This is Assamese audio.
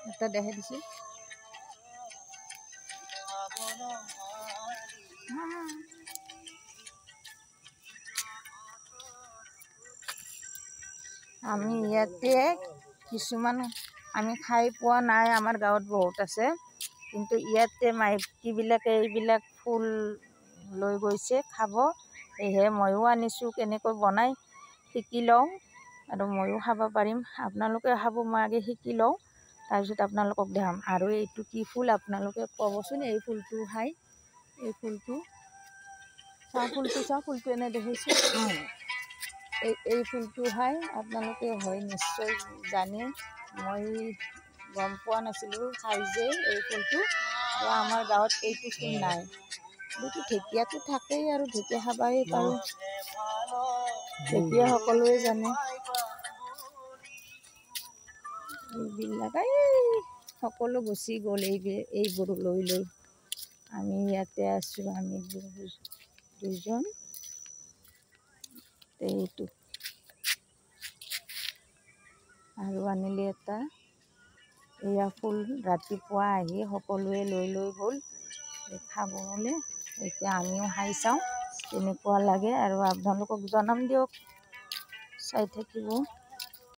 এটা দেখাই দিছোঁ। আমি ইয়াতে কিছুমান আমি খাই পোৱা নাই, আমাৰ গাঁৱত বহুত আছে, কিন্তু ইয়াতে মাইকীবিলাকে এইবিলাক ফুল লৈ গৈছে খাব। সেয়েহে ময়ো আনিছোঁ, কেনেকৈ বনাই শিকি লওঁ আৰু ময়ো খাব পাৰিম। আপোনালোকে খাব, মই আগে শিকি লওঁ, তাৰপিছত আপোনালোকক দেখাম। আৰু এইটো কি ফুল আপোনালোকে ক'বচোন। এই ফুলটো খাই, এই ফুলটো চাওঁ, ফুলটো এনে দেখিছোঁ। এই ফুলটো খাই আপোনালোকে হয় নিশ্চয় জানে, মই গম পোৱা নাছিলোঁ খাই যে এই ফুলটো। আৰু আমাৰ গাঁৱত এইটো ফুল নাই। এইটো ঢেকীয়াটো থাকেই আৰু ঢেকীয়া খাবাই পাৰোঁ, ঢেকীয়া সকলোৱে জানে। এইবিলাক সকলো গুচি গ'ল, এইবোৰ লৈ লৈ। আমি ইয়াতে আছোঁ, আমি দুজন। এইটো আৰু আনিলে এটা এয়া ফুল ৰাতিপুৱা আহি সকলোৱে লৈ লৈ গ'ল খাব বোলে। এতিয়া আমিও খাই চাওঁ কেনেকুৱা লাগে, আৰু আপোনালোকক জনাম দিয়ক, চাই থাকিব।